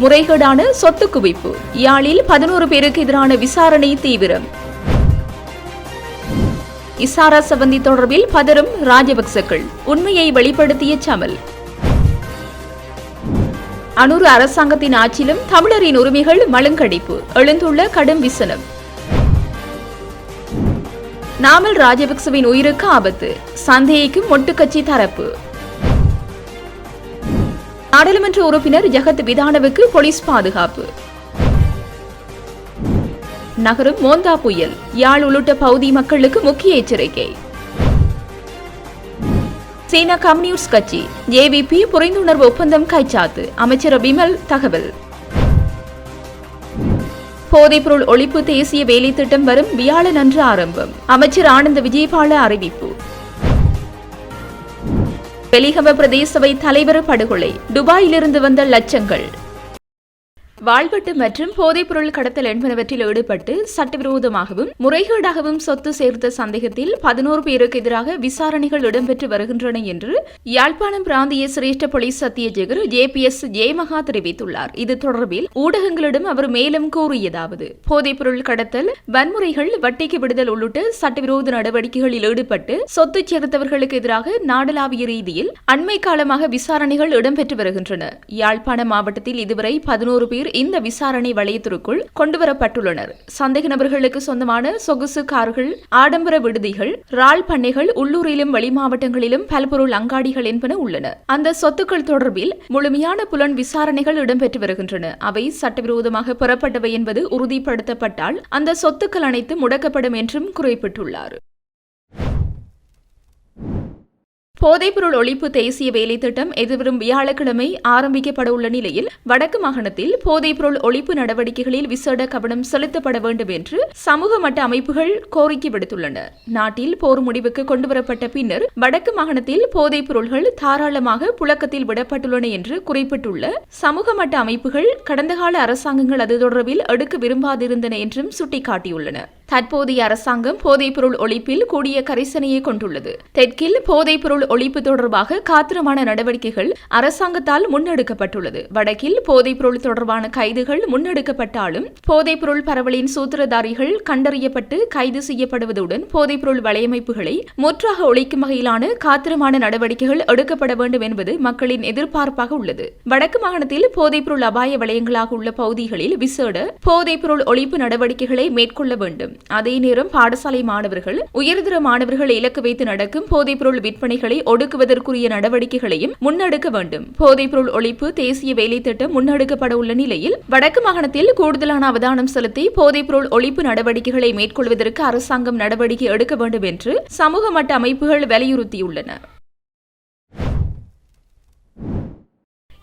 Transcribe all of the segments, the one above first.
முறைகேடான சொத்து குவிப்பு. யாழில் 11 பேருக்கு எதிரான விசாரணை தீவிரம். இசாரா சவந்தி தொடர்பில் பதறும் ராஜபக்சக்கள். உண்மையை வெளிப்படுத்திய சமல். அனுர அரசாங்கத்தின் ஆட்சியிலும் தமிழரின் உரிமைகள் மழுங்கடிப்பு. எழுந்துள்ள கடும் விசனம். நாமல் ராஜபக்சவின் உயிருக்கு ஆபத்து. சந்தேகிக்கும் மொட்டுக்கட்சி தரப்பு. நாடாளுமன்ற உறுப்பினர் ஜகத் விதானவுக்கு போலீஸ் பாதுகாப்பு. நகரும் மோந்தா புயல். யாழ் உள்ளிட்ட பகுதி மக்களுக்கு முக்கிய எச்சரிக்கை. சீனா கம்யூனிஸ்ட் கட்சி ஜேவிபி புரிந்துணர்வு ஒப்பந்தம் கைச்சாத்து. அமைச்சர் பிமல் தகவல். போதைப்பொருள் ஒழிப்பு தேசிய வேலை திட்டம் வரும் வியாழன் அன்று ஆரம்பம். அமைச்சர் ஆனந்த விஜயபால அறிவிப்பு. வெலிகம பிரதேச சபை தலைவர் படுகொலை. துபாயிலிருந்து வந்த லட்சங்கள். வாழ்வெட்டு மற்றும் போதைப்பொருள் கடத்தல் என்பனவற்றில் ஈடுபட்டு சட்டவிரோதமாகவும் முறைகேடாகவும் சொத்து சேர்த்த சந்தேகத்தில் 11 பேருக்கு எதிராக விசாரணைகள் இடம்பெற்று வருகின்றன என்று யாழ்ப்பாணம் பிராந்திய சிரேஷ்ட போலீஸ் அத்தியட்சகர் JPS ஜெயமகா தெரிவித்துள்ளார். இது தொடர்பில் ஊடகங்களிடம் அவர் மேலும் கூறியதாவது: போதைப்பொருள் கடத்தல், வன்முறைகள், வட்டிக்கு விடுதல் உள்ளிட்ட சட்டவிரோத நடவடிக்கைகளில் ஈடுபட்டு சொத்து சேர்த்தவர்களுக்கு எதிராக நாடளாவிய ரீதியில் அண்மை காலமாக விசாரணைகள் இடம்பெற்று வருகின்றன. யாழ்ப்பாணம் மாவட்டத்தில் இதுவரை 11 பேர் இந்த விசாரணை வளையத்திற்குள் கொண்டுவரப்பட்டுள்ளனர். சந்தேக நபர்களுக்கு சொந்தமான சொகுசு கார்கள், ஆடம்பர விடுதிகள், ராள் பண்ணைகள், உள்ளூரிலும் வெளிமாவட்டங்களிலும் பல்பொருள் அங்காடிகள் என்பன உள்ளன. அந்த சொத்துக்கள் தொடர்பில் முழுமையான புலன் விசாரணைகள் இடம்பெற்று வருகின்றன. அவை சட்டவிரோதமாக பெறப்பட்டவை என்பது உறுதிப்படுத்தப்பட்டால் அந்த சொத்துக்கள் அனைத்தும் முடக்கப்படும் என்றும் குறிப்பிட்டுள்ளார். போதைப்பொருள் ஒழிப்பு தேசிய வேலை திட்டம் எதிர்வரும் வியாழக்கிழமை ஆரம்பிக்கப்பட உள்ள நிலையில் வடக்கு மாகாணத்தில் போதைப்பொருள் ஒழிப்பு நடவடிக்கைகளில் விசேட கவனம் செலுத்தப்பட வேண்டும் என்று சமூக மட்ட அமைப்புகள் கோரிக்கை விடுத்துள்ளன. நாட்டில் போர் முடிவுக்கு கொண்டுவரப்பட்ட பின்னர் வடக்கு மாகாணத்தில் போதைப் பொருள்கள் தாராளமாக புழக்கத்தில் விடப்பட்டுள்ளன என்று குறிப்பிட்டுள்ள சமூக மட்ட அமைப்புகள் கடந்த கால அரசாங்கங்கள் அது தொடர்பில் எடுக்க விரும்பாதிருந்தன என்றும் சுட்டிக்காட்டியுள்ளன. தற்போதைய அரசாங்கம் போதைப்பொருள் ஒழிப்பில் கூடிய கரிசனையை கொண்டுள்ளது. தெற்கில் போதைப்பொருள் ஒழிப்பு தொடர்பாக காத்திரமான நடவடிக்கைகள் அரசாங்கத்தால் முன்னெடுக்கப்பட்டுள்ளது. வடக்கில் போதைப்பொருள் தொடர்பான கைதுகள் முன்னெடுக்கப்பட்டாலும் போதைப்பொருள் பரவலின் சூத்திரதாரிகள் கண்டறியப்பட்டு கைது செய்யப்படுவதுடன் போதைப்பொருள் வலையமைப்புகளை முற்றாக ஒழிக்கும் வகையிலான காத்திரமான நடவடிக்கைகள் எடுக்கப்பட வேண்டும் என்பது மக்களின் எதிர்பார்ப்பாக உள்ளது. வடக்கு மாகாணத்தில் போதைப்பொருள் அபாய வலயங்களாக உள்ள பகுதிகளில் விசேட போதைப்பொருள் ஒழிப்பு நடவடிக்கைகளை மேற்கொள்ள வேண்டும். அதே நேரம் பாடசாலை மாணவர்கள், உயர்தர மாணவர்கள் இலக்கு வைத்து நடக்கும் போதைப்பொருள் விற்பனைகளை ஒடுக்குவதற்குரிய நடவடிக்கைகளையும் முன்னெடுக்க வேண்டும். போதைப்பொருள் ஒழிப்பு தேசிய வேலை திட்டம் முன்னெடுக்கப்பட உள்ள நிலையில் வடக்கு மாகாணத்தில் கூடுதலான அவதானம் செலுத்தி போதைப்பொருள் ஒழிப்பு நடவடிக்கைகளை மேற்கொள்வதற்கு அரசாங்கம் நடவடிக்கை எடுக்க வேண்டும் என்று சமூக மட்ட அமைப்புகள் வலியுறுத்தியுள்ளன.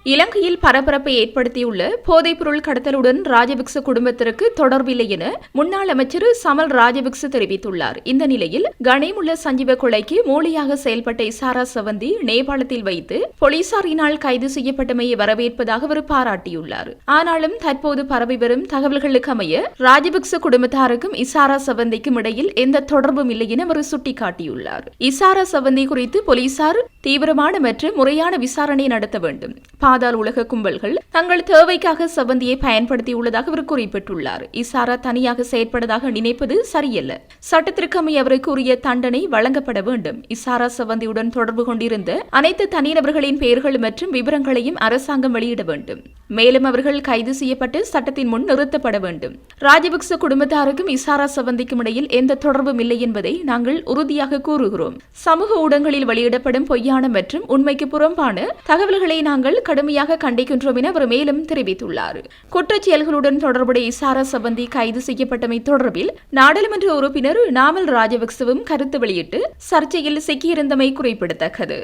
இலங்கையில் பரபரப்பை ஏற்படுத்தியுள்ள போதைப்பொருள் கடத்தலுடன் ராஜபக்ச குடும்பத்திற்கு தொடர்பில்லை என முன்னாள் அமைச்சர் சமல் ராஜபக்ச தெரிவித்துள்ளார். இந்த நிலையில் கணேமுல்ல சஞ்சீவ கொலைக்கு மூளையாக செயல்பட்ட இசாரா சவந்தி நேபாளத்தில் வைத்து போலீசாரினால் கைது செய்யப்பட்டமையை வரவேற்பதாக அவர் பாராட்டியுள்ளார். ஆனாலும் தற்போது பரவி வரும் தகவல்களுக்கு அமைய ராஜபக்ச குடும்பத்தாருக்கும் இசாரா சவந்திக்கும் இடையில் எந்த தொடர்பும் இல்லை என அவர் சுட்டிக்காட்டியுள்ளார். இசாரா சவந்தி குறித்து போலீசார் தீவிரமான மற்றும் முறையான விசாரணை நடத்த வேண்டும். பாதாள உலக கும்பல்கள் தங்கள் தேவைக்காக சவந்தியை பயன்படுத்தியுள்ளதாக அவர் குறிப்பிட்டுள்ளார். இசாரா தனியாக செயற்பட்டதாக நினைப்பது சரியல்ல. சட்டத்திற்கு அமைய அவருக்கு உரிய தண்டனை வழங்கப்பட வேண்டும். இசாரா சவந்தியுடன் தொடர்பு கொண்டிருந்த அனைத்து தனிநபர்களின் பெயர்கள் மற்றும் விவரங்களையும் அரசாங்கம் வெளியிட வேண்டும். மேலும் அவர்கள் கைது செய்யப்பட்டு சட்டத்தின் முன் நிறுத்தப்பட வேண்டும். ராஜபக்ச குடும்பத்தாருக்கும் இசாரா சவந்திக்கும் இடையில் எந்த தொடர்பும் இல்லை என்பதை நாங்கள் உறுதியாக கூறுகிறோம். சமூக ஊடகங்களில் வெளியிடப்படும் பொய்யான மற்றும் உண்மைக்கு புறம்பான தகவல்களை நாங்கள் கடுமையாக கண்டிக்கின்றோம் என அவர் மேலும் தெரிவித்துள்ளார். குற்றச் செயல்களுடன் தொடர்புடைய இசாரா சவந்தி கைது செய்யப்பட்டமை தொடர்பில் நாடாளுமன்ற உறுப்பினர் நாமல் ராஜபக்சவும் கருத்து வெளியிட்டு சர்ச்சையில் சிக்கியிருந்தமை குறிப்பிடத்தக்கது.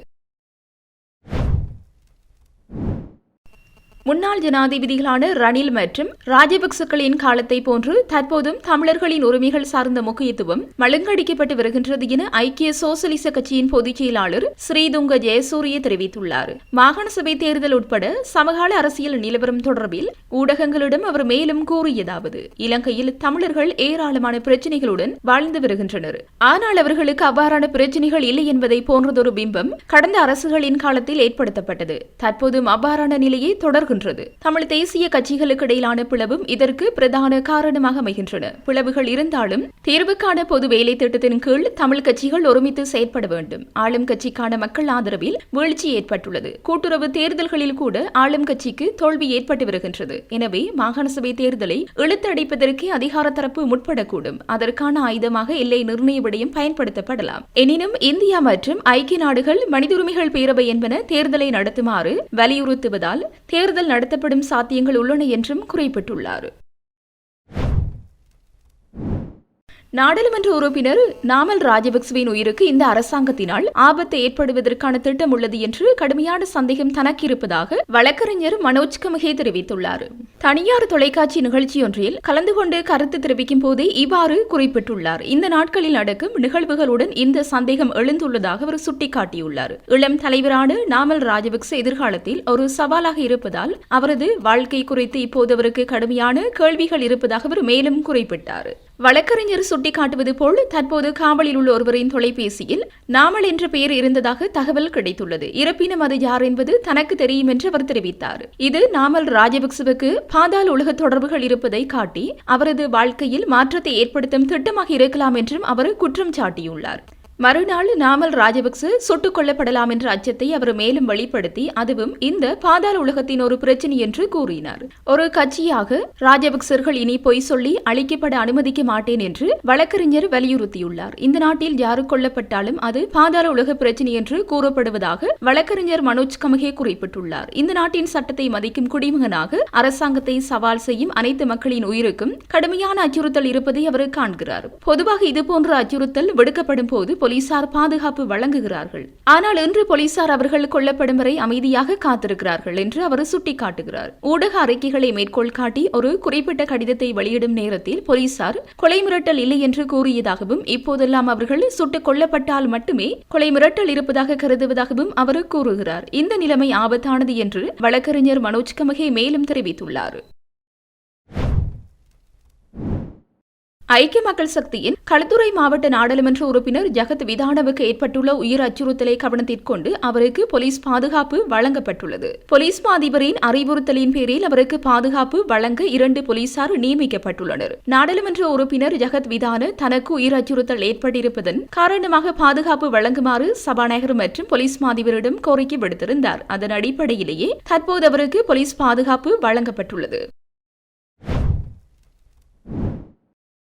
முன்னாள் ஜனாதிபதிகளான ரணில் மற்றும் ராஜபக்சக்களின் காலத்தை போன்று தற்போதும் தமிழர்களின் உரிமைகள் சார்ந்த முக்கியத்துவம் மழுங்கடிக்கப்பட்டு வருகின்றது என ஐக்கிய சோசலிச கட்சியின் பொதுச் செயலாளர் ஸ்ரீதுங்க ஜெயசூரிய தெரிவித்துள்ளார். மாகாண சபை தேர்தல் உட்பட சமகால அரசியல் நிலவரம் தொடர்பில் ஊடகங்களிடம் அவர் மேலும் கூறியதாவது: இலங்கையில் தமிழர்கள் ஏராளமான பிரச்சினைகளுடன் வாழ்ந்து வருகின்றனர். ஆனால் அவர்களுக்கு அவ்வாறான பிரச்சினைகள் இல்லை என்பதை போன்றதொரு பிம்பம் கடந்த அரசுகளின் காலத்தில் ஏற்படுத்தப்பட்டது. தற்போதும் அவ்வாறான நிலையை தொடர்கின்றது. வருகின்றது. தமிழ் தேசிய கட்சிகளுக்கு இடையிலான பிளவும் இதற்கு பிரதான காரணமாக அமைகின்றன. பிளவுகள் இருந்தாலும் தீர்வுக்கான பொது வேலை திட்டத்தின் கீழ் தமிழ் கட்சிகள் ஒருமித்து செயற்பட வேண்டும். ஆளும் கட்சிக்கான மக்கள் ஆதரவில் வீழ்ச்சி ஏற்பட்டுள்ளது. கூட்டுறவு தேர்தல்களில் கூட ஆளும் கட்சிக்கு தோல்வி ஏற்பட்டு வருகின்றது. எனவே மாகாண சபை தேர்தலை இழுத்தடிப்பதற்கு அதிகார தரப்பு முற்படக்கூடும். அதற்கான ஆயுதமாக எல்லை நிர்ணய விடயம் பயன்படுத்தப்படலாம். எனினும் இந்தியா மற்றும் ஐக்கிய நாடுகள் மனித உரிமைகள் பேரவை என்பன தேர்தலை நடத்துமாறு வலியுறுத்துவதால் தேர்தல் நடத்தப்படும் சாத்தியங்கள் உள்ளன என்றும் குறிப்பிட்டுள்ளார். நாடாளுமன்ற உறுப்பினர் நாமல் ராஜபக்சவின் உயிருக்கு இந்த அரசாங்கத்தினால் ஆபத்து ஏற்படுவதற்கான திட்டம் உள்ளது என்று கடுமையான சந்தேகம் தனக்கு இருப்பதாக வழக்கறிஞர் மனோஜ் கமகே தெரிவித்துள்ளார். தனியார் தொலைக்காட்சி நிகழ்ச்சியொன்றில் கலந்து கொண்டு கருத்து தெரிவிக்கும் போதே இவ்வாறு குறிப்பிட்டுள்ளார். இந்த நாட்களில் நடக்கும் நிகழ்வுகளுடன் இந்த சந்தேகம் எழுந்துள்ளதாக அவர் சுட்டிக்காட்டியுள்ளார். இளம் தலைவரான நாமல் ராஜபக்ச எதிர்காலத்தில் ஒரு சவாலாக இருப்பதால் அவரது வாழ்க்கை குறித்து இப்போது அவருக்கு கடுமையான கேள்விகள் இருப்பதாக அவர் மேலும் குறிப்பிட்டார். வழக்கறிஞர் சுட்டிக்காட்டுவது போல் தற்போது காவலில் உள்ள ஒருவரின் தொலைபேசியில் நாமல் என்ற பெயர் இருந்ததாக தகவல் கிடைத்துள்ளது. இருப்பினும் அது யார் என்பது தனக்கு தெரியும் என்று அவர் தெரிவித்தார். இது நாமல் ராஜபக்சவுக்கு பாதாள உலக தொடர்புகள் இருப்பதை காட்டி அவரது வாழ்க்கையில் மாற்றத்தை ஏற்படுத்தும் திட்டமாக இருக்கலாம் என்றும் அவர் குற்றம் சாட்டியுள்ளார். மறுநாள் நாமல் ராஜபக்ச சுட்டுக் கொல்லப்படலாம் என்ற அச்சத்தை அவர் மேலும் வெளிப்படுத்தி அதுவும் இந்த பாதாள உலகத்தின் ஒரு பிரச்சினை என்று கூறினார். ஒரு கட்சியாக ராஜபக்சர்கள் இனி பொய் சொல்லி அழிக்கப்பட அனுமதிக்க மாட்டேன் என்று வழக்கறிஞர் வலியுறுத்தியுள்ளார். இந்த நாட்டில் யாரு கொல்லப்பட்டாலும் அது பாதாள உலக பிரச்சினை என்று கூறப்படுவதாக வழக்கறிஞர் மனோஜ் கமகே குறிப்பிட்டுள்ளார். இந்த நாட்டின் சட்டத்தை மதிக்கும் குடிமகனாக அரசாங்கத்தை சவால் செய்யும் அனைத்து மக்களின் உயிருக்கும் கடுமையான அச்சுறுத்தல் இருப்பதை அவர் காண்கிறார். பொதுவாக இதுபோன்ற அச்சுறுத்தல் விடுக்கப்படும் போது போலீசார் பாதுகாப்பு வழங்குகிறார்கள். ஆனால் இன்று போலீசார் அவர்கள் கொல்லப்படும் வரை அமைதியாக காத்திருக்கிறார்கள் என்று அவர் சுட்டிக்காட்டுகிறார். ஊடக அறிக்கைகளை மேற்கோள் காட்டி ஒரு குறிப்பிட்ட கடிதத்தை வெளியிடும் நேரத்தில் போலீசார் கொலை மிரட்டல் இல்லை என்று கூறியதாகவும் இப்போதெல்லாம் அவர்கள் சுட்டுக் கொல்லப்பட்டால் மட்டுமே கொலை மிரட்டல் இருப்பதாக கருதுவதாகவும் அவர் கூறுகிறார். இந்த நிலைமை ஆபத்தானது என்று வழக்கறிஞர் மனோஜ் கமகே மேலும் தெரிவித்துள்ளார். ஐக்கிய மக்கள் சக்தியின் களுத்துறை மாவட்ட நாடாளுமன்ற உறுப்பினர் ஜகத் விதானவுக்கு ஏற்பட்டுள்ள உயிர் அச்சுறுத்தலை கவனத்திற்கொண்டு அவருக்கு போலீஸ் பாதுகாப்பு வழங்கப்பட்டுள்ளது. போலீஸ் அதிபரின் அறிவுறுத்தலின் பேரில் அவருக்கு பாதுகாப்பு வழங்க 2 போலீசார் நியமிக்கப்பட்டுள்ளனர். நாடாளுமன்ற உறுப்பினர் ஜகத் விதான தனக்கு உயிர் அச்சுறுத்தல் ஏற்பட்டிருப்பதன் காரணமாக பாதுகாப்பு வழங்குமாறு சபாநாயகர் மற்றும் போலீஸ் அதிபரிடம் கோரிக்கை விடுத்திருந்தார். அதன் அடிப்படையிலேயே தற்போது அவருக்கு போலீஸ் பாதுகாப்பு வழங்கப்பட்டுள்ளது.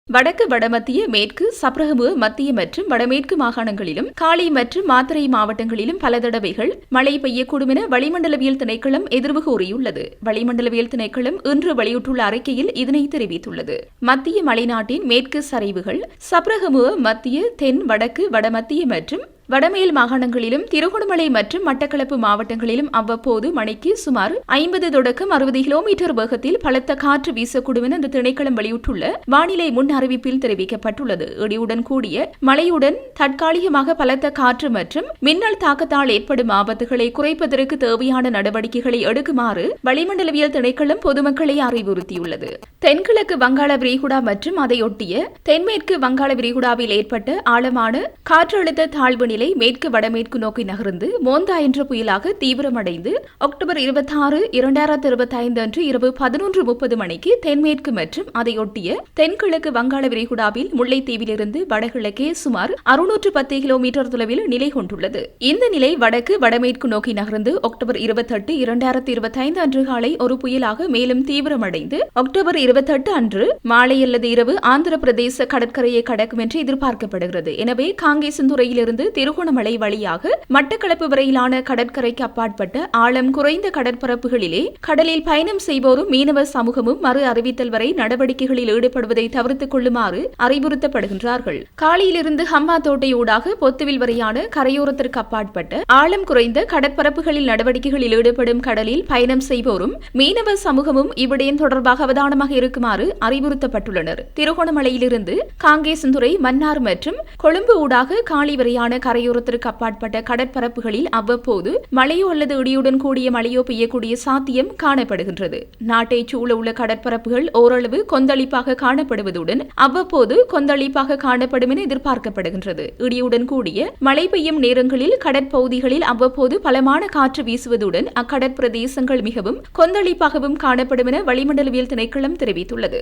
வடக்கு, வடமத்திய, மேற்கு, சப்ரகமுவ, மத்திய மற்றும் வடமேற்கு மாகாணங்களிலும் காலி மற்றும் மாத்தறை மாவட்டங்களிலும் பல தடவைகள் மழை பெய்யக்கூடும் என வளிமண்டலவியல் திணைக்களம் எதிர்வு கூறியுள்ளது. வளிமண்டலவியல் திணைக்களம் இன்று வெளியிட்டுள்ள அறிக்கையில் இதனை தெரிவித்துள்ளது. மத்திய மலைநாட்டின் மேற்கு சரிவுகள் சப்ரகமுவ, மத்திய, தென், வடக்கு, வடமத்திய மற்றும் வடமேல் மாகாணங்களிலும் திருகோணமலை மற்றும் மட்டக்களப்பு மாவட்டங்களிலும் அவ்வப்போது மணிக்கு சுமார் 50 தொடக்கம் 60 கிலோமீட்டர் வேகத்தில் பலத்த காற்று வீசக்கூடும் என இந்த திணைக்களம் வெளியிட்டுள்ள வானிலை முன் அறிவிப்பில் தெரிவிக்கப்பட்டுள்ளது. இடியுடன் கூடிய மழையுடன் தற்காலிகமாக பலத்த காற்று மற்றும் மின்னல் தாக்கத்தால் ஏற்படும் ஆபத்துகளை குறைப்பதற்கு தேவையான நடவடிக்கைகளை எடுக்குமாறு வளிமண்டலவியல் திணைக்களம் பொதுமக்களை அறிவுறுத்தியுள்ளது. தென்கிழக்கு வங்காள விரிகுடா மற்றும் அதையொட்டிய தென்மேற்கு வங்காள விரிகுடாவில் ஏற்பட்ட ஆழமான காற்றழுத்த தாழ்வு நிலை மேற்கு வடமேற்கு நோக்கி நகர்ந்து மோந்தா என்ற புயலாக தீவிரமடைந்து அக்டோபர் 26, 2025 அன்று இரவு 11:30 மணிக்கு தென்மேற்கு மற்றும் அதையொட்டிய தென்கிழக்கு வங்காள விரிகுடாவில் முல்லைத்தீவிலிருந்து வடகிழக்கே சுமார் 610 கிலோமீட்டர் தொலைவில் நிலை கொண்டுள்ளது. இந்த நிலை வடக்கு வடமேற்கு நோக்கி நகர்ந்து அக்டோபர் 28, 2025 அன்று காலை ஒரு புயலாக மேலும் தீவிரமடைந்து அக்டோபர் 28 அன்று மாலை அல்லது இரவு ஆந்திர பிரதேச கடற்கரையை கடக்கும் என்று எதிர்பார்க்கப்படுகிறது. எனவே காங்கேசன்துறையிலிருந்து திருகோணமலை வழியாக மட்டக்களப்பு வரையிலான கடற்கரைக்கு அப்பாற்பட்ட ஆழம் குறைந்த கடற்பரப்புகளிலே கடலில் பயணம் செய்வோரும் மீனவ சமூகமும் மறு அறிவித்தல் வரை நடவடிக்கைகளில் ஈடுபடுவதை தவிர்த்துக் கொள்ளுமாறு அறிவுறுத்தப்படுகின்றார்கள். காலியிலிருந்து ஹம்பாந்தோட்டை ஊடாக பொத்துவில் வரையான கரையோரத்திற்கு அப்பாற்பட்ட ஆழம் குறைந்த கடற்பரப்புகளில் நடவடிக்கைகளில் ஈடுபடும் கடலில் பயணம் செய்வோரும் மீனவ சமூகமும் இவ்விடயம் தொடர்பாக அவதானமாக இருக்குமாறு அறிவுறுத்தப்பட்டுள்ளனர். திருகோணமலையிலிருந்து காங்கேசன்துறை, மன்னார் மற்றும் கொழும்பு ஊடாக காலி வரையான கரையோரத்திற்கு அப்பாற்பட்ட கடற்பரப்புகளில் அவ்வப்போது மழையோ அல்லது இடியுடன் கூடிய மழையோ பெய்யக்கூடிய சாத்தியம் காணப்படுகின்றது. நாட்டை சூழ உள்ள கடற்பரப்புகள் ஓரளவு கொந்தளிப்பாக காணப்படுவதுடன் அவ்வப்போது கொந்தளிப்பாக காணப்படும் என எதிர்பார்க்கப்படுகின்றது. இடியுடன் கூடிய மழை பெய்யும் நேரங்களில் கடற்பகுதிகளில் அவ்வப்போது பலமான காற்று வீசுவதுடன் அக்கடற்பிரதேசங்கள் மிகவும் கொந்தளிப்பாகவும் காணப்படும் என வளிமண்டலவியல் திணைக்களம் தெரிவித்துள்ளது.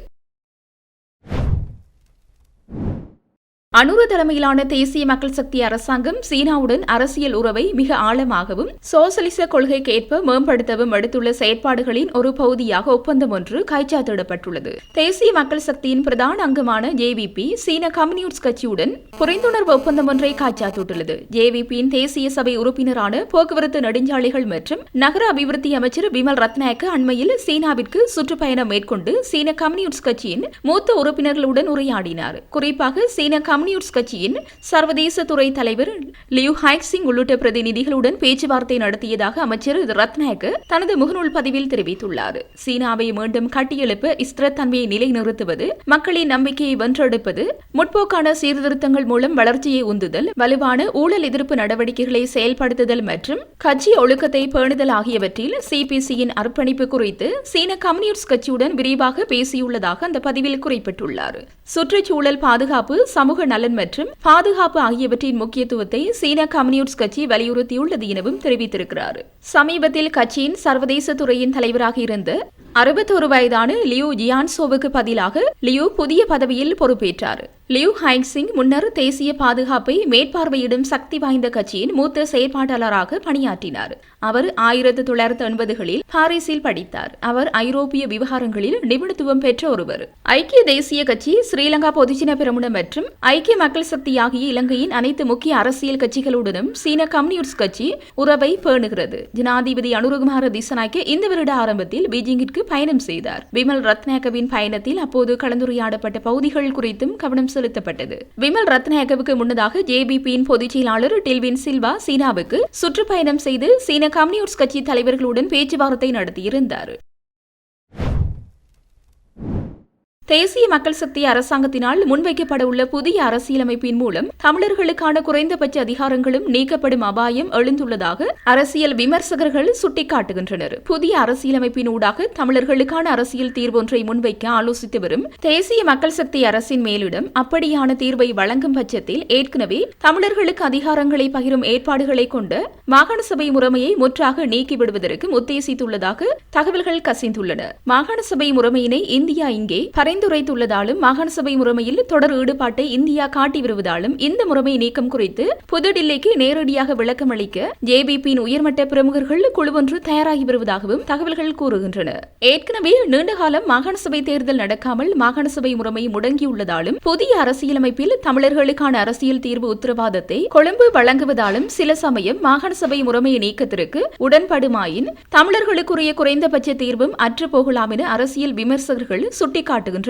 அனுர தலைமையிலான தேசிய மக்கள் சக்தி அரசாங்கம் சீனாவுடன் அரசியல் உறவை மிக ஆழமாகவும் சோசலிச கொள்கைக்கேற்ப மேம்படுத்தவும் எடுத்துள்ள செயற்பாடுகளின் ஒரு பகுதியாக ஒப்பந்தம் ஒன்று கைச்சாத்திடப்பட்டுள்ளது. தேசிய மக்கள் சக்தியின் பிரதான அங்கமான ஜேவிபி சீன கம்யூனிஸ்ட் கட்சியுடன் புரிந்துணர்வு ஒப்பந்தம் ஒன்றை கைச்சாத்திட்டுள்ளது. ஜேவிபியின் தேசிய சபை உறுப்பினரான போக்குவரத்து நெடுஞ்சாலைகள் மற்றும் நகர அபிவிருத்தி அமைச்சர் விமல் ரத்நாயக்க அண்மையில் சீனாவிற்கு சுற்றுப்பயணம் மேற்கொண்டு சீன கம்யூனிஸ்ட் கட்சியின் மூத்த உறுப்பினர்களுடன் உரையாடினார். குறிப்பாக சீன கம்யூனிஸ்ட் கட்சியின் சர்வதேச துறை தலைவர் லியூ ஹைக்சிங் உள்ளிட்ட பிரதிநிதிகளுடன் பேச்சுவார்த்தை நடத்தியதாக அமைச்சர் ரத்நாயக்க தனது முகநூல் பதிவில் தெரிவித்துள்ளார். சீனாவை மீண்டும் கட்டியெழுப்ப ஸ்திரத்தன்மையை நிலைநிறுத்துவது, மக்களின் நம்பிக்கையை வென்றெடுப்பது, முற்போக்கான சீர்திருத்தங்கள் மூலம் வளர்ச்சியை உந்துதல், வலுவான ஊழல் எதிர்ப்பு நடவடிக்கைகளை செயல்படுத்துதல் மற்றும் கட்சி ஒழுக்கத்தை பேணுதல் ஆகியவற்றில் சிபிசியின் அர்ப்பணிப்பு குறித்து சீன கம்யூனிஸ்ட் கட்சியுடன் விரிவாக பேசியுள்ளதாக அந்த பதிவில் குறிப்பிட்டுள்ளார். சுற்றுச்சூழல் பாதுகாப்பு, சமூக நலன் மற்றும் பாதுகாப்பு ஆகியவற்றின் முக்கியத்துவத்தை சீன கம்யூனிஸ்ட் கட்சி வலியுறுத்தியுள்ளது எனவும் தெரிவித்திருக்கிறார். சமீபத்தில் கட்சியின் சர்வதேச துறையின் தலைவராக இருந்த 61 வயதான லியூ ஜியான்சோவுக்கு பதிலாக லியூ புதிய பதவியில் பொறுப்பேற்றார். லியூ ஹைக்சிங் முன்னர் தேசிய பாதுகாப்பை மேற்பார்வையிடும் சக்தி வாய்ந்த கட்சியின் மூத்த செயற்பாட்டாளராக பணியாற்றினார். அவர் 1980களில் பாரிஸில் படித்தார். அவர் ஐரோப்பிய விவகாரங்களில் நிபுணத்துவம் பெற்ற ஒருவர். ஐக்கிய தேசிய கட்சி, ஸ்ரீலங்கா பொதுஜன பெரமுன மற்றும் ஐக்கிய மக்கள் சக்தி ஆகிய இலங்கையின் அனைத்து முக்கிய அரசியல் கட்சிகளுடனும் சீன கம்யூனிஸ்ட் கட்சி உறவை பேணுகிறது. ஜனாதிபதி அனுரகுமார திசாநாயக்க இந்த வருட ஆரம்பத்தில் பீஜிங்கிற்கு பயணம் செய்தார். விமல் ரத்நாயக்கவின் பயணத்தில் அப்போது கலந்துரையாடப்பட்ட பகுதிகள் குறித்தும் கவனம் செலுத்தப்பட்டது. விமல் ரத்நாயக்கவுக்கு முன்னதாக ஜேபிபியின் பொதுச் செயலாளர் டில்வின் சில்வா சீனாவுக்கு சுற்றுப்பயணம் செய்து சீன கம்யூனிஸ்ட் கட்சி தலைவர்களுடன் பேச்சுவார்த்தை நடத்தியிருந்தார். தேசிய மக்கள் சக்தி அரசாங்கத்தினால் முன்வைக்கப்பட உள்ள புதிய அரசியலமைப்பின் மூலம் தமிழர்களுக்கான குறைந்தபட்ச அதிகாரங்களும் நீக்கப்படும் அபாயம் எழுந்துள்ளதாக அரசியல் விமர்சகர்கள் சுட்டிக்காட்டுகின்றனர். புதிய அரசியலமைப்பின் ஊடாக தமிழர்களுக்கான அரசியல் தீர்வொன்றை முன்வைக்க ஆலோசித்து வரும் தேசிய மக்கள் சக்தி அரசின் மேலிடம் அப்படியான தீர்வை வழங்கும் பட்சத்தில் ஏற்கனவே தமிழர்களுக்கு அதிகாரங்களை பகிரும் ஏற்பாடுகளை கொண்ட மாகாண சபை முறைமையை முற்றாக நீக்கிவிடுவதற்கு உத்தேசித்துள்ளதாக தகவல்கள் கசிந்துள்ளன. மாகாண சபை முறைமையினை இந்தியா இங்கே பரிந்துரைத்துள்ளதாலும் மாகாண சபை முறைமையில் தொடர் ஈடுபாட்டை இந்தியா காட்டி வருவதாலும் இந்த முறைமை நீக்கம் குறித்து புதுடில்லிக்கு நேரடியாக விளக்கம் அளிக்க ஜேபிபியின் உயர்மட்ட பிரமுகர்கள் குழுவொன்று தயாராகி வருவதாகவும் தகவல்கள் கூறுகின்றன. ஏற்கனவே நீண்டகாலம் மாகாண சபை தேர்தல் நடக்காமல் மாகாண சபை முறைமை முடங்கியுள்ளதாலும் புதிய அரசியலமைப்பில் தமிழர்களுக்கான அரசியல் தீர்வு உத்தரவாதத்தை கொழும்பு வழங்குவதாலும் சில சமயம் மாகாண சபை முறைமையை நீக்கத்திற்கு உடன்படுமாயின் தமிழர்களுக்குரிய குறைந்தபட்ச தீர்வும் அற்றுப்போகலாம் என அரசியல் விமர்சகர்கள் சுட்டிக்காட்டுகின்றனர்.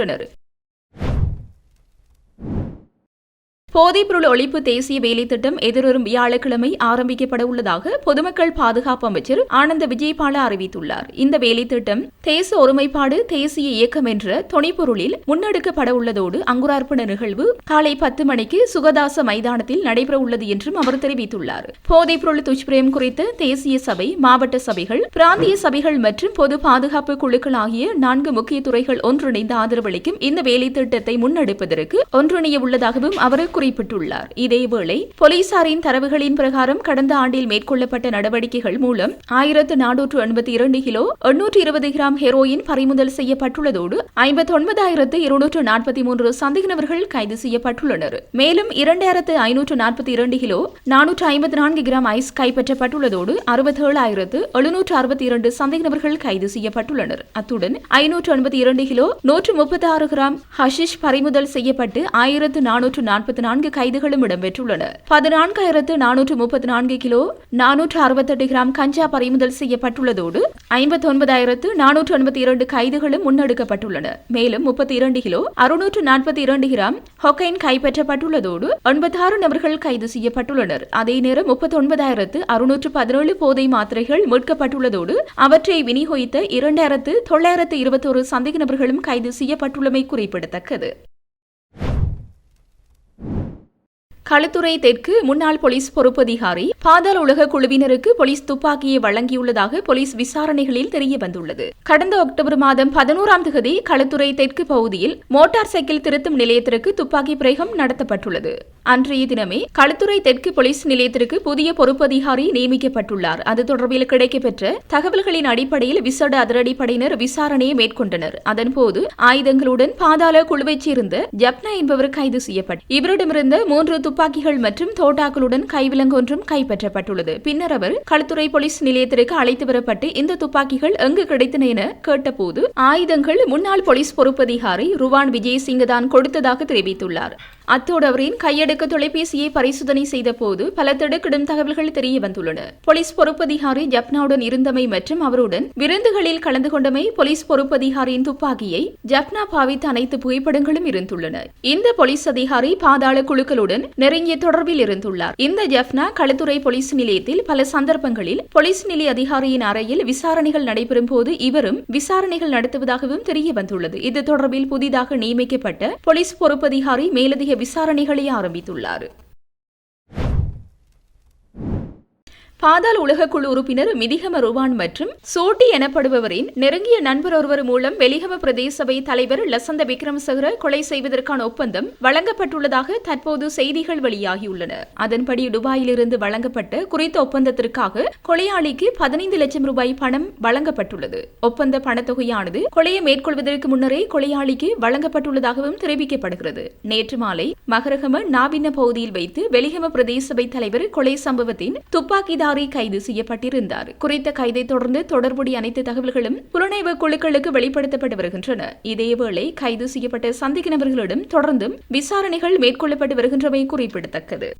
போதைப்பொருள் ஒழிப்பு தேசிய வேலை திட்டம் எதிர்வரும் வியாழக்கிழமை ஆரம்பிக்கப்பட உள்ளதாக பொதுமக்கள் பாதுகாப்பு அமைச்சர் ஆனந்த விஜயபால அறிவித்துள்ளார். இந்த வேலை திட்டம் தேச ஒருமைப்பாடு தேசிய இயக்கம் என்ற துணைப்பொருளில் முன்னெடுக்கப்பட உள்ளதோடு அங்குரார்ப்பண நிகழ்வு காலை 10 மணிக்கு சுகதாச மைதானத்தில் நடைபெற உள்ளது என்றும் அவர் தெரிவித்துள்ளார். போதைப்பொருள் துஷ்பிரயம் குறித்த தேசிய சபை, மாவட்ட சபைகள், பிராந்திய சபைகள் மற்றும் பொது பாதுகாப்பு குழுக்கள் ஆகிய 4 முக்கிய துறைகள் ஒன்றிணைந்து ஆதரவளிக்கும் இந்த வேலை திட்டத்தை முன்னெடுப்பதற்கு ஒன்றிணைய உள்ளதாகவும் அவர் குறிப்பிட்டுள்ளார். இதேவேளை போலீசாரின் தரவுகளின் பிரகாரம் கடந்த ஆண்டில் மேற்கொள்ளப்பட்ட நடவடிக்கைகள் மூலம் 1482 கிலோ 820 கிராம் ஹெரோயின் பறிமுதல் செய்யப்பட்டுள்ளதோடு 59,243 சந்தேக நபர்கள் கைது செய்யப்பட்டுள்ளனர். மேலும் 2,542 கிலோ 454 கிராம் ஐஸ் கைப்பற்றப்பட்டுள்ளதோடு 67,762 சந்தேக நபர்கள் கைது செய்யப்பட்டுள்ளனர். அத்துடன் 582 கிலோ 136 கிராம் ஹஷிஷ் பறிமுதல் செய்யப்பட்டு 1,444 கைதுகளும் இடம்பெற்றுள்ளன. 14,434 கிலோ 468 கிராம் கஞ்சா பறிமுதல் செய்யப்பட்டுள்ளதோடு 59,482 கைதுகளும் முன்னெடுக்கப்பட்டுள்ளன. மேலும் 32 கிலோ 642 கிராம் ஹொக்கைன் கைப்பற்றப்பட்டுள்ளதோடு 96 நபர்கள் கைது செய்யப்பட்டுள்ளனர். அதே நேரம் 39,617 போதை மாத்திரைகள் மீட்கப்பட்டுள்ளதோடு அவற்றை விநியோகித்த 2,921 சந்தேக நபர்களும் கைது செய்யப்பட்டுள்ளமை குறிப்பிடத்தக்கது. களுத்துறை தெற்கு முன்னாள் போலீஸ் பொறுப்பதிகாரி பாதாள உலக குழுவினருக்கு போலீஸ் துப்பாக்கியை வழங்கியுள்ளதாக போலீஸ் விசாரணைகளில் தெரியவந்துள்ளது. கடந்த அக்டோபர் மாதம் 11ஆம் தேதி களுத்துறை தெற்கு பகுதியில் மோட்டார் சைக்கிள் திருத்தும் நிலையத்திற்கு துப்பாக்கி பிரயோகம் நடத்தப்பட்டுள்ளது. அன்றைய தினமே களுத்துறை தெற்கு போலீஸ் நிலையத்திற்கு புதிய பொறுப்பதிகாரி நியமிக்கப்பட்டுள்ளார். அது தொடர்பில் கிடைக்கப்பெற்ற தகவல்களின் அடிப்படையில் விசேட அதிரடிப்படையினர் விசாரணையை மேற்கொண்டனர். அதன்போது ஆயுதங்களுடன் பாதாள குழுவைச் சேர்ந்த ஜப்னா என்பவர் கைது செய்யப்பட்டார். இவரிடமிருந்த 3 துப்பாக்கிகள் மற்றும் தோட்டாக்களுடன் கைவிலங்கு ஒன்றும் கைப்பற்றப்பட்டுள்ளது. பின்னர் அவர் களுத்துறை போலீஸ் நிலையத்திற்கு அழைத்து வரப்பட்டு இந்த துப்பாக்கிகள் எங்கு கிடைத்தன என கேட்டபோது ஆயுதங்கள் முன்னாள் போலீஸ் பொறுப்பதிகாரி ருவான் விஜயசிங்க தான் கொடுத்ததாக தெரிவித்துள்ளார். அத்தோடு அவரின் கையடக்க தொலைபேசியை பரிசோதனை செய்த போது பல திடுக்கிடும் தகவல்கள் தெரிய வந்துள்ளன. போலீஸ் பொறுப்பதிகாரி ஜப்னாவுடன் இருந்தமை மற்றும் அவருடன் விருந்துகளில் கலந்து கொண்டமை, போலீஸ் பொறுப்பதிகாரியின் துப்பாக்கியை ஜப்னா பாவித்த அனைத்து புகைப்படங்களும் இருந்துள்ளன. இந்த போலீஸ் அதிகாரி பாதாள குழுக்களுடன் நெருங்கிய தொடர்பில் இருந்துள்ளார். இந்த ஜப்னா களுத்துறை போலீஸ் நிலையத்தில் பல சந்தர்ப்பங்களில் போலீஸ் நிலைய அதிகாரியின் அறையில் விசாரணைகள் நடைபெறும் போது இவரும் விசாரணைகள் நடத்துவதாகவும் தெரிய வந்துள்ளது. இது தொடர்பில் புதிதாக நியமிக்கப்பட்ட போலீஸ் பொறுப்பதிகாரி மேலதிக விசாரணைகளை ஆரம்பித்துள்ளார். பாதாள உலக குழு உறுப்பினர் மிதிகம ருவான் மற்றும் சோட்டி எனப்படுபவரின் நெருங்கிய நண்பர் ஒருவர் மூலம் வெலிகம பிரதேச சபை தலைவர் லசந்த விக்ரமசேகர கொலை செய்வதற்கான ஒப்பந்தம் வழங்கப்பட்டுள்ளதாக தற்போது செய்திகள் வெளியாகியுள்ளன. அதன்படி துபாயிலிருந்து வழங்கப்பட்ட குறித்த ஒப்பந்தத்திற்காக கொலையாளிக்கு 15 லட்சம் ரூபாய் பணம் வழங்கப்பட்டுள்ளது. ஒப்பந்த பணத்தொகையானது கொலையை மேற்கொள்வதற்கு முன்னரே கொலையாளிக்கு வழங்கப்பட்டுள்ளதாகவும் தெரிவிக்கப்படுகிறது. நேற்று மாலை மகரகம நாபின்ன பகுதியில் வைத்து வெலிகம பிரதேச சபை தலைவர் கொலை சம்பவத்தின் துப்பாக்கிதாரி கைது செய்யப்பட்டிருந்தார். குறித்த கைதை தொடர்ந்து தொடர்புடைய அனைத்து தகவல்களும் புலனாய்வு குழுக்களுக்கு வெளிப்படுத்தப்பட்டு வருகின்றன. இதேவேளை கைது செய்யப்பட்ட சந்தேக நபர்களிடம் தொடர்ந்தும் விசாரணைகள் மேற்கொள்ளப்பட்டு வருகின்றமை குறிப்பிடத்தக்கது.